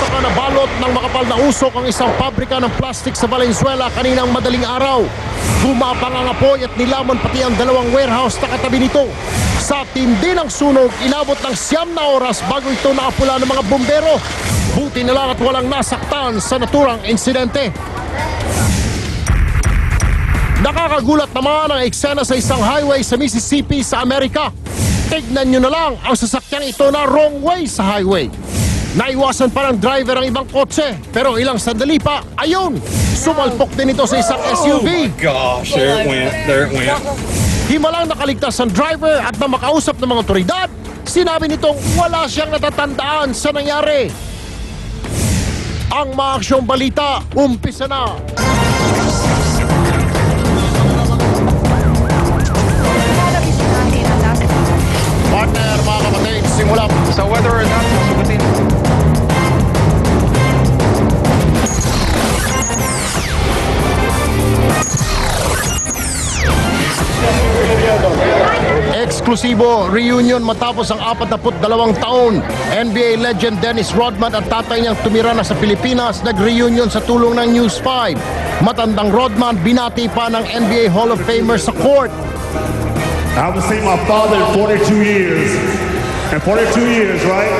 Saka nabalot ng makapal na usok ang isang pabrika ng plastic sa Valenzuela kaninang madaling araw. Gumapang ang apoy at nilamon pati ang dalawang warehouse na katabi nito. Sa tindi ng sunog, inabot ng 9 na oras bago ito nakapula ng mga bumbero. Buti na lang at walang nasaktan sa naturang insidente. Nakakagulat naman ang eksena sa isang highway sa Mississippi sa Amerika. Tignan nyo na lang ang sasakyang ito na wrong way sa highway. Naiwasan pa ng driver ang ibang kotse, pero ilang sandali pa, ayun, sumalpok din ito sa isang SUV. Oh my gosh, there it went. Himalang nakaligtas ang driver at na makausap ng mga otoridad, sinabi nitong wala siyang natatandaan sa nangyari. Ang maaksyong balita, umpisa na. Partner, mga kapatid, simula. So whether or not sasagutin. Eksklusibo reunion matapos ang 42 taon. NBA legend Dennis Rodman at tatay niyang tumira na sa Pilipinas nag-reunion sa tulong ng News 5. Matandang Rodman binati pa ng NBA Hall of Famer sa court. I haven't seen my father in 42 years. And 42 years, right?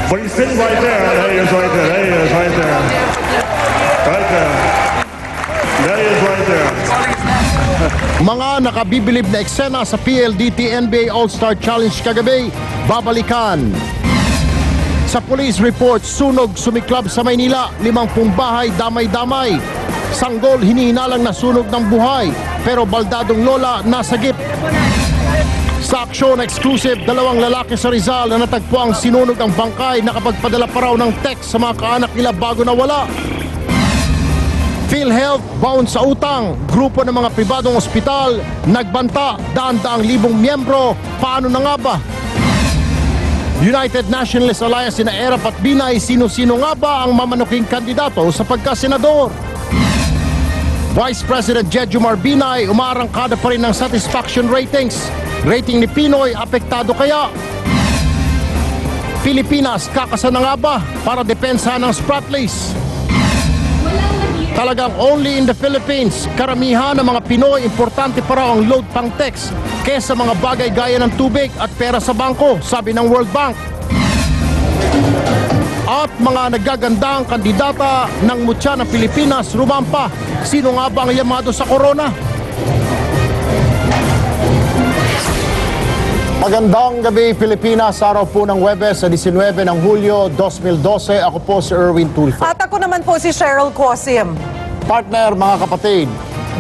But he's sitting right there. There he is right there. There he is right there. Right there. There he is right there. Mga nakabibilib na eksena sa PLDT NBA All-Star Challenge kagabi, babalikan. Sa police report, sunog sumiklab sa Maynila, 50 bahay damay-damay. Sanggol hinihinalang na sunog ng buhay, pero baldadong lola nasagip. Sa aksyon exclusive, 2 lalaki sa Rizal na natagpuang sinunog ang bangkay nakapagpadala pa raw ng text sa mga kaanak nila bago nawala. PhilHealth bound sa utang, grupo ng mga pribadong ospital nagbanta, daan-daang libong miyembro, paano na nga ba? United Nationalist Alliance sina Erap at Binay, sino-sino nga ba ang mamanuking kandidato sa pagkasenador? Vice President Jejomar Binay umaarangkada pa rin ng satisfaction ratings. Rating ni Pinoy apektado kaya? Pilipinas kakasa na nga ba para depensa ng Spratlys? Talagang only in the Philippines, karamihan ng mga Pinoy importante pa raw ang load pang text kesa mga bagay gaya ng tubig at pera sa bangko, sabi ng World Bank. At mga nagagandang kandidata ng mutya ng Pilipinas rumampa. Sino nga ba ang yamado sa corona? Magandang gabi Pilipinas, araw po ng Huwebes sa 19 ng Hulyo 2012. Ako po si Erwin Tulfo. At ako naman po si Cheryl Cosim. Partner, mga kapatid,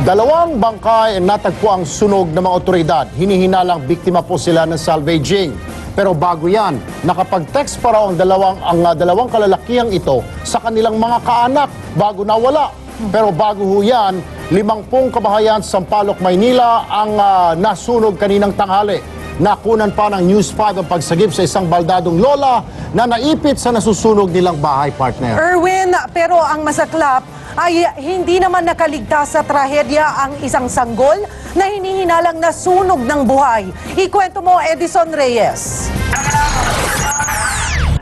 2 bangkay natagpo ang sunog ng mga otoridad. Hinihinalang biktima po sila ng salvaging. Pero bago yan, nakapag-text pa raw ang dalawang kalalakihang ito sa kanilang mga kaanak bago nawala. Pero bago ho yan, 50 kabahayan sa Sampaloc, Maynila ang nasunog kaninang tanghali. Nakunan pa ng News 5 ang pagsagip sa isang baldadong lola na naipit sa nasusunog nilang bahay, partner. Erwin, pero ang masaklap ay hindi naman nakaligtas sa trahedya ang isang sanggol na hinihinalang nasunog ng buhay. Ikwento mo, Edison Reyes.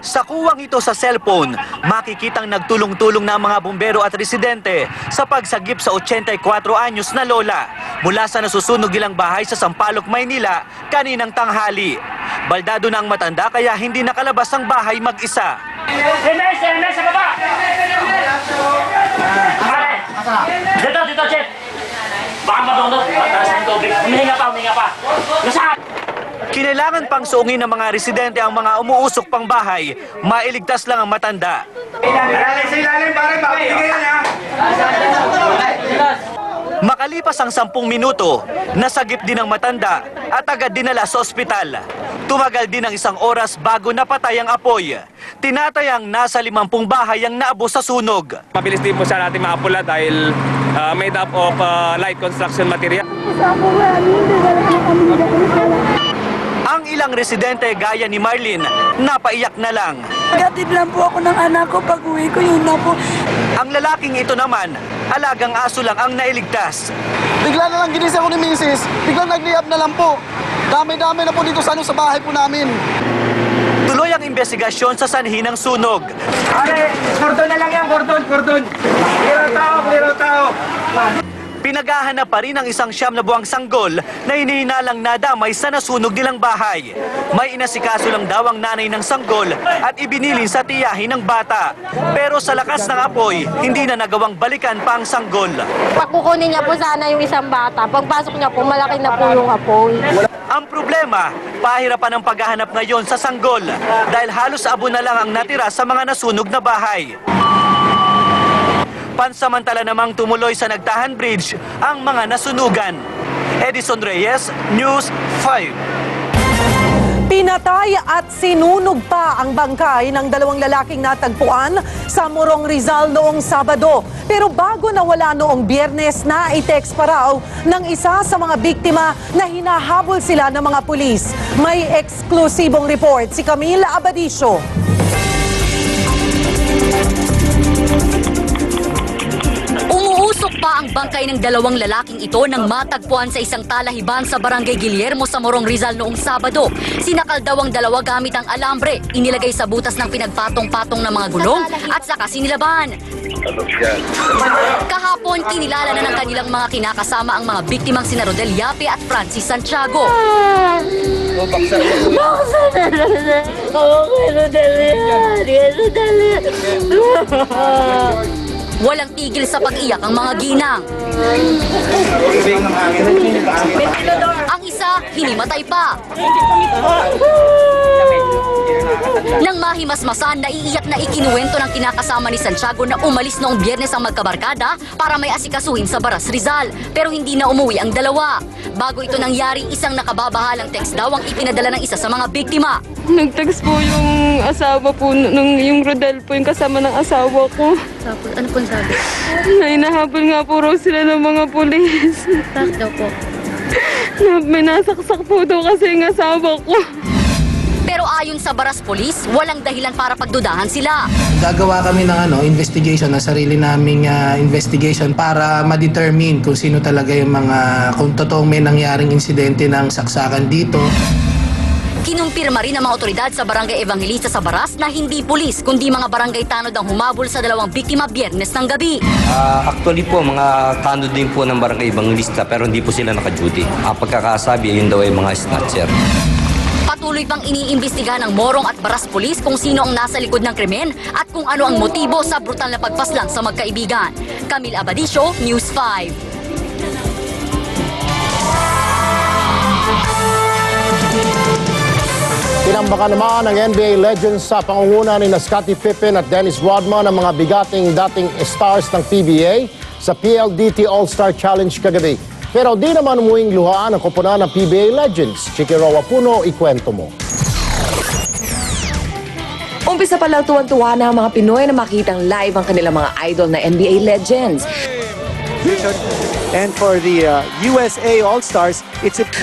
Sa kuwang ito sa cellphone, makikitang nagtulong-tulong na ang mga bumbero at residente sa pagsagip sa 84 anyos na lola mula sa nasusunog nilang bahay sa Sampaloc, Maynila kaninang tanghali. Baldado na ang matanda kaya hindi nakalabas ang bahay mag-isa. Ernest, sa baba! Dito, Chef! Baka madundot. Humihinga pa. Nasaan? Kinailangan pang suungin ng mga residente ang mga umuusok pang bahay. Mailigtas lang ang matanda. Makalipas ang 10 minuto, nasagip din ang matanda at agad dinala sa ospital. Tumagal din ang 1 oras bago napatay ang apoy. Tinatayang nasa 50 bahay ang naabo sa sunog. Mabilis din po siya natin maapula dahil made up of light construction material. Ang ilang residente gaya ni Marlene, napaiyak na lang. Gatid lang po ako ng anak ko pag uwi ko, yun na po. Ang lalaking ito naman, alagang aso lang ang nailigtas. Bigla na lang ginising ako ni Mrs. Biglang nagliyab na lang po. Dami-dami na po dito sa bahay po namin. Tuloy ang investigasyon sa sanhi ng sunog. Cordon na lang yan, cordon. Clear tao. Pinaghahanap pa rin ang isang 9 buwang sanggol na hinihinalang nadamay sa nasunog nilang bahay. May inasikaso lang daw ang nanay ng sanggol at ibinilin sa tiyahin ng bata. Pero sa lakas ng apoy, hindi na nagawang balikan pa ang sanggol. Pakukunin niya po sana yung isang bata. Pagpasok niya po, malaki na po yung apoy. Ang problema, pahirapan ang paghahanap ngayon sa sanggol dahil halos abo na lang ang natira sa mga nasunog na bahay. Pansamantala namang tumuloy sa Nagtahan Bridge ang mga nasunugan. Edison Reyes, News 5. Pinatay at sinunog pa ang bangkay ng 2 lalaking natagpuan sa Morong Rizal noong Sabado. Pero bago nawala noong Biyernes, na-text pa raw ng isa sa mga biktima na hinahabol sila ng mga pulis. May eksklusibong report si Camille Abadisio. Umuusok pa ang bangkay ng 2 lalaking ito nang matagpuan sa isang talahiban sa Barangay Guillermo sa Morong Rizal noong Sabado. Sinakal daw ang 2 gamit ang alambre, inilagay sa butas ng pinagpatong-patong ng mga gulong at saka sinilaban. Kahapon, kinilala na ng kanilang mga kinakasama ang mga biktimang sina Rodel Yape at Francis Santiago. Walang tigil sa pag-iyak ang mga ginang. Ang isa, hinimatay pa. Nang mahimasmasan, naiiyak na ikinuwento ng kinakasama ni Santiago na umalis noong Biyernes ang magkabarkada para may asikasuhin sa Baras Rizal. Pero hindi na umuwi ang dalawa. Bago ito nangyari, isang nakababahalang text daw ang ipinadala ng isa sa mga biktima. Nag-text po yung asawa po, yung Rodel po, yung kasama ng asawa ko. Ano po sabi? Na hinahabol nga po raw sila ng mga pulis. Bakit daw po? May nasaksak po daw kasi yung asawa ko. Pero ayon sa Baras Police, walang dahilan para pagdudahan sila. Gagawa kami ng investigation, ng sarili naming investigation para ma-determine kung sino talaga yung kung totoong may nangyaring insidente ng saksakan dito. Kinumpirma rin ng mga otoridad sa Barangay Evangelista sa Baras na hindi pulis kundi mga barangay tanod ang humabol sa 2 biktima Biyernes ng gabi. Actually po, mga tanod din po ng Barangay Evangelista pero hindi po sila naka-duty. Pagkakasabi, yun daw ay mga snatcher. Patuloy pang iniimbestigahan ng Morong at Baras Police kung sino ang nasa likod ng krimen at kung ano ang motibo sa brutal na pagpaslang sa magkaibigan. Camille Abadisio, News 5. Tinambakan naman ng NBA Legends sa pangunguna ni Scottie Pippen at Dennis Rodman ang mga bigating dating stars ng PBA sa PLDT All-Star Challenge kagabi. Pero di naman umuwing luhaan ang koponan ng PBA Legends. Chiki Roa Puno, ikwento mo. Umpisa pa lang tuwan-tuwa na ang mga Pinoy na makitang live ang kanilang mga idol na NBA Legends. And for the USA All-Stars,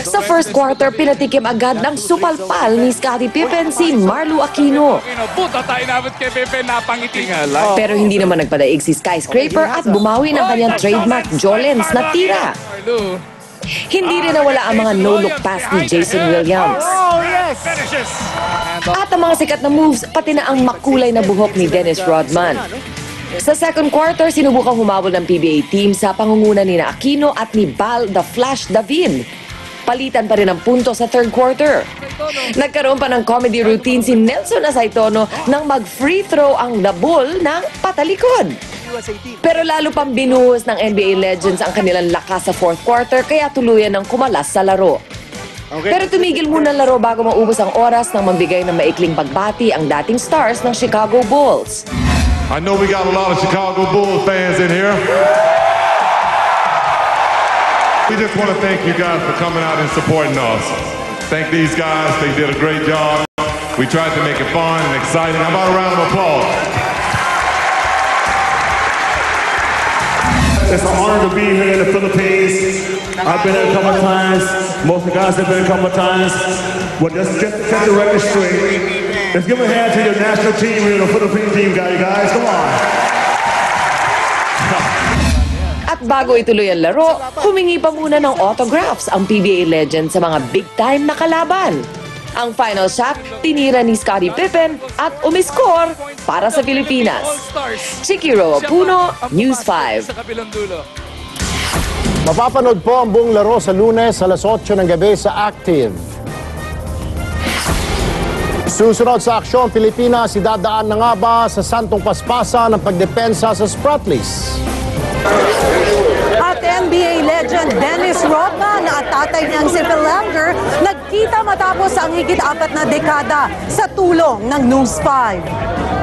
Sa first quarter, pinatikim agad ng supalpal ni Scottie Pippen si Marlo Aquino. Puta tayo nabot kay Pepe, napangiti nga lang. Pero hindi naman nagpadaig si Skyscraper at bumawi ng kanyang trademark Jolens na tira. Hindi rin nawala ang mga no-look pass ni Jason Williams. At ang mga sikat na moves, pati na ang makulay na buhok ni Dennis Rodman. Sa second quarter, sinubukang humabol ng PBA team sa pangunguna ni Aquino at ni Bal The Flash David. Palitan pa rin ang punto sa third quarter. Nagkaroon pa ng comedy routine si Nelson Asaitono nang mag-free throw ang The Bull ng patalikod. Pero lalo pang binuhos ng NBA Legends ang kanilang lakas sa fourth quarter kaya tuluyan ng kumalas sa laro. Pero tumigil muna ang laro bago maubos ang oras nang mambigay ng maikling pagbati ang dating stars ng Chicago Bulls. I know we got a lot of Chicago Bulls fans in here. We just want to thank you guys for coming out and supporting us. Thank these guys. They did a great job. We tried to make it fun and exciting. How about a round of applause? It's an honor to be here in the Philippines. I've been here a couple of times. Most of the guys have been a couple of times. Well, just set the record straight. Let's give a hand to your national team here, the Philippine team, guys. Come on. At bago ituloy ang laro, humingi pa muna ng autographs ang PBA Legends sa mga big-time na kalaban. Ang final shot, tinira ni Scottie Pippen at umiscore para sa Pilipinas. Chicky Roa Puno, News 5. Sa kabilang dulo. Mapapanood po ang buong laro sa Lunes alas 8 ng gabi sa Active. Susunod sa aksyon, Pilipinas idadaan na nga ba sa santong paspasan ng pagdepensa sa Spratlys? At NBA legend Dennis Rodman at tatay niyang si Phil Langer nagkita matapos ang higit 4 na dekada sa tulong ng News 5.